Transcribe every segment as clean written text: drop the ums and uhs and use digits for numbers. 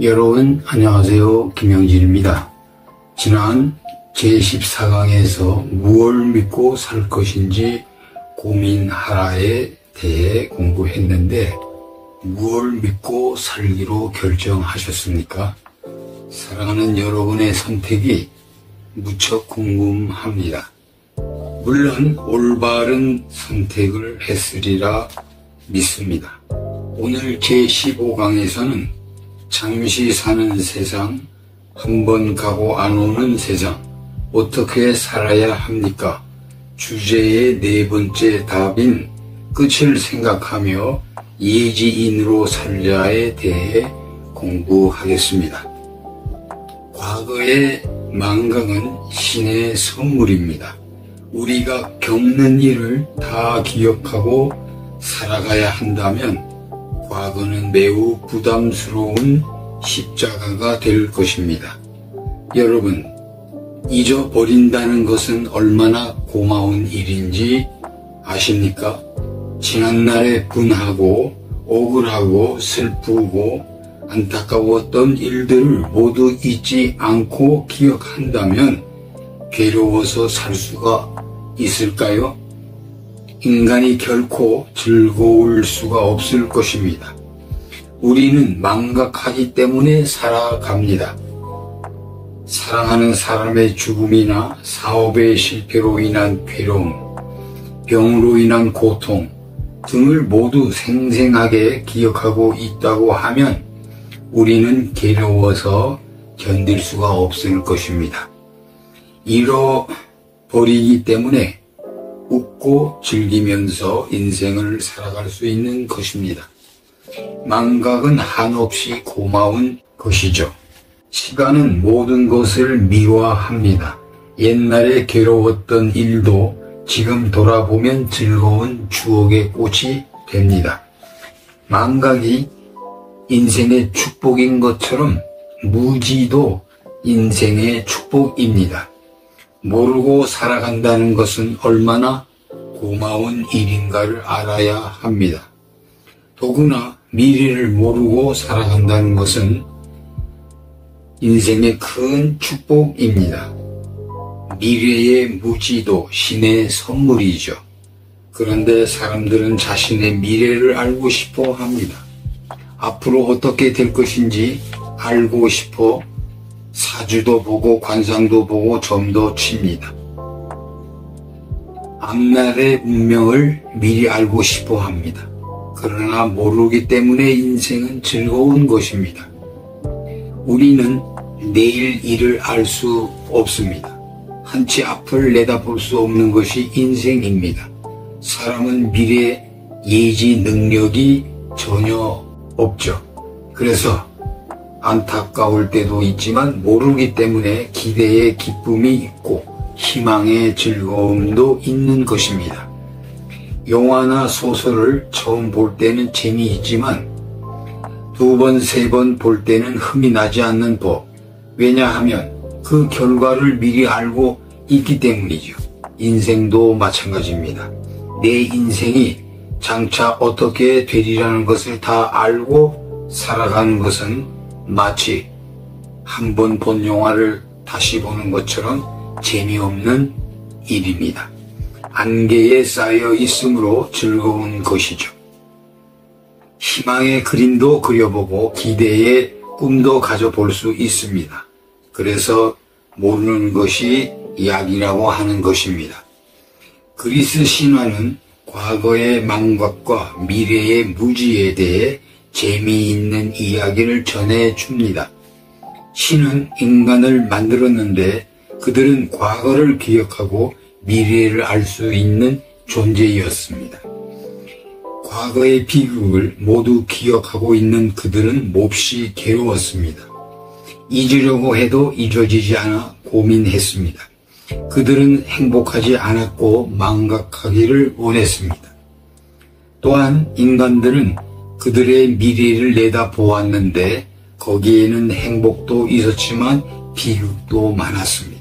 여러분 안녕하세요. 김영진입니다. 지난 제14강에서 무엇을 믿고 살 것인지 고민하라에 대해 공부했는데 무엇을 믿고 살기로 결정하셨습니까? 사랑하는 여러분의 선택이 무척 궁금합니다. 물론 올바른 선택을 했으리라 믿습니다. 오늘 제15강에서는 잠시 사는 세상, 한 번 가고 안 오는 세상, 어떻게 살아야 합니까? 주제의 네 번째 답인 끝을 생각하며 예지인으로 살자에 대해 공부하겠습니다. 과거의 망각은 신의 선물입니다. 우리가 겪는 일을 다 기억하고 살아가야 한다면 과거는 매우 부담스러운 십자가가 될 것입니다. 여러분, 잊어버린다는 것은 얼마나 고마운 일인지 아십니까? 지난날에 분하고 억울하고 슬프고 안타까웠던 일들을 모두 잊지 않고 기억한다면 괴로워서 살 수가 있을까요? 인간이 결코 즐거울 수가 없을 것입니다. 우리는 망각하기 때문에 살아갑니다. 사랑하는 사람의 죽음이나 사업의 실패로 인한 괴로움, 병으로 인한 고통 등을 모두 생생하게 기억하고 있다고 하면 우리는 괴로워서 견딜 수가 없을 것입니다. 잃어버리기 때문에 웃고 즐기면서 인생을 살아갈 수 있는 것입니다. 망각은 한없이 고마운 것이죠. 시간은 모든 것을 미화합니다. 옛날에 괴로웠던 일도 지금 돌아보면 즐거운 추억의 꽃이 됩니다. 망각이 인생의 축복인 것처럼 무지도 인생의 축복입니다. 모르고 살아간다는 것은 얼마나 고마운 일인가를 알아야 합니다. 더구나 미래를 모르고 살아간다는 것은 인생의 큰 축복입니다. 미래의 무지도 신의 선물이죠. 그런데 사람들은 자신의 미래를 알고 싶어 합니다. 앞으로 어떻게 될 것인지 알고 싶어 사주도 보고 관상도 보고 점도 칩니다. 앞날의 운명을 미리 알고 싶어 합니다. 그러나 모르기 때문에 인생은 즐거운 것입니다. 우리는 내일 일을 알 수 없습니다. 한치 앞을 내다볼 수 없는 것이 인생입니다. 사람은 미래 예지 능력이 전혀 없죠. 그래서 안타까울 때도 있지만 모르기 때문에 기대의 기쁨이 있고 희망의 즐거움도 있는 것입니다. 영화나 소설을 처음 볼 때는 재미있지만 두 번, 세 번 볼 때는 흠이 나지 않는 법. 왜냐하면 그 결과를 미리 알고 있기 때문이죠. 인생도 마찬가지입니다. 내 인생이 장차 어떻게 되리라는 것을 다 알고 살아가는 것은 마치 한 번 본 영화를 다시 보는 것처럼 재미없는 일입니다. 안개에 쌓여 있으므로 즐거운 것이죠. 희망의 그림도 그려보고 기대의 꿈도 가져볼 수 있습니다. 그래서 모르는 것이 약이라고 하는 것입니다. 그리스 신화는 과거의 망각과 미래의 무지에 대해 재미있는 이야기를 전해줍니다. 신은 인간을 만들었는데 그들은 과거를 기억하고 미래를 알 수 있는 존재였습니다. 과거의 비극을 모두 기억하고 있는 그들은 몹시 괴로웠습니다. 잊으려고 해도 잊어지지 않아 고민했습니다. 그들은 행복하지 않았고 망각하기를 원했습니다. 또한 인간들은 그들의 미래를 내다보았는데 거기에는 행복도 있었지만 비극도 많았습니다.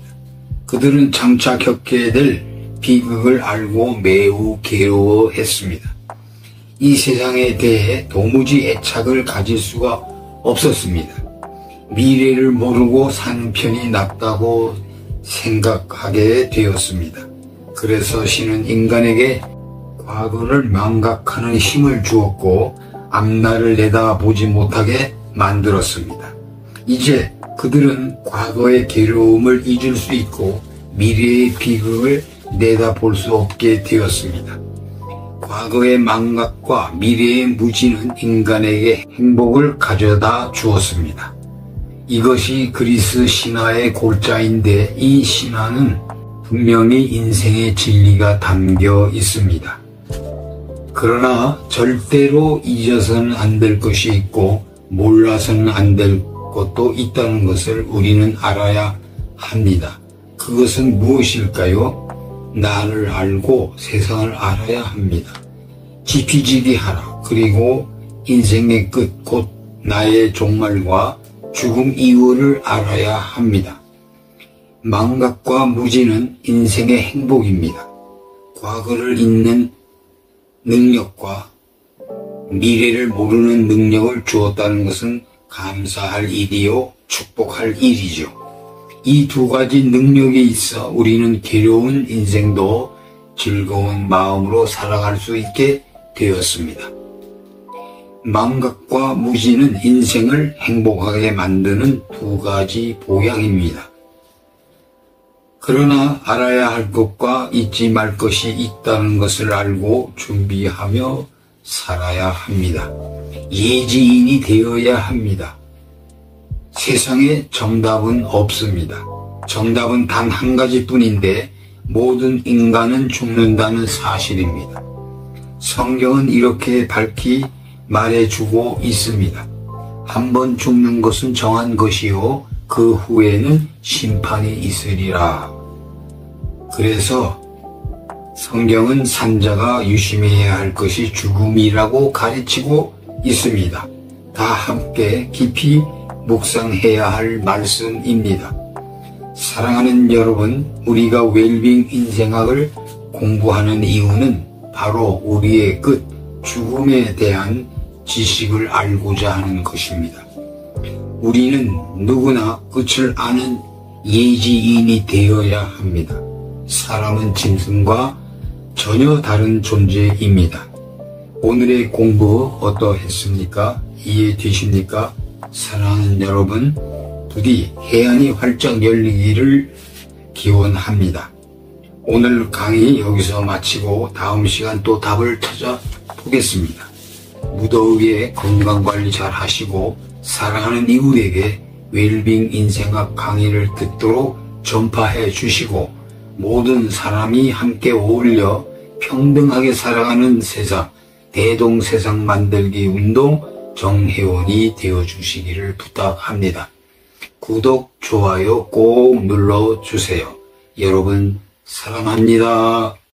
그들은 장차 겪게 될 비극을 알고 매우 괴로워했습니다. 이 세상에 대해 도무지 애착을 가질 수가 없었습니다. 미래를 모르고 사는 편이 낫다고 생각하게 되었습니다. 그래서 신은 인간에게 과거를 망각하는 힘을 주었고 앞날을 내다보지 못하게 만들었습니다. 이제 그들은 과거의 괴로움을 잊을 수 있고 미래의 비극을 내다볼 수 없게 되었습니다. 과거의 망각과 미래의 무지는 인간에게 행복을 가져다 주었습니다. 이것이 그리스 신화의 골자인데 이 신화는 분명히 인생의 진리가 담겨 있습니다. 그러나 절대로 잊어서는 안 될 것이 있고 몰라서는 안 될 것도 있다는 것을 우리는 알아야 합니다. 그것은 무엇일까요? 나를 알고 세상을 알아야 합니다. 지피지기하라. 그리고 인생의 끝, 곧 나의 종말과 죽음 이후를 알아야 합니다. 망각과 무지는 인생의 행복입니다. 과거를 잊는 능력과 미래를 모르는 능력을 주었다는 것은 감사할 일이요, 축복할 일이죠. 이 두 가지 능력이 있어 우리는 괴로운 인생도 즐거운 마음으로 살아갈 수 있게 되었습니다. 망각과 무지는 인생을 행복하게 만드는 두 가지 보약입니다. 그러나 알아야 할 것과 잊지 말 것이 있다는 것을 알고 준비하며 살아야 합니다. 예지인이 되어야 합니다. 세상에 정답은 없습니다. 정답은 단 한 가지뿐인데 모든 인간은 죽는다는 사실입니다. 성경은 이렇게 밝히 말해주고 있습니다. 한 번 죽는 것은 정한 것이요 그 후에는 심판이 있으리라. 그래서 성경은 산자가 유심해야 할 것이 죽음이라고 가르치고 있습니다. 다 함께 깊이 묵상해야 할 말씀입니다. 사랑하는 여러분, 우리가 웰빙 인생학을 공부하는 이유는 바로 우리의 끝, 죽음에 대한 지식을 알고자 하는 것입니다. 우리는 누구나 끝을 아는 예지인이 되어야 합니다. 사람은 짐승과 전혀 다른 존재입니다. 오늘의 공부 어떠했습니까? 이해되십니까? 사랑하는 여러분, 부디 해안이 활짝 열리기를 기원합니다. 오늘 강의 여기서 마치고 다음 시간 또 답을 찾아보겠습니다. 무더위에 건강관리 잘 하시고 사랑하는 이웃에게 웰빙 인생학 강의를 듣도록 전파해 주시고 모든 사람이 함께 어울려 평등하게 살아가는 세상, 대동세상 만들기 운동 정회원이 되어주시기를 부탁합니다. 구독, 좋아요 꼭 눌러주세요. 여러분 사랑합니다.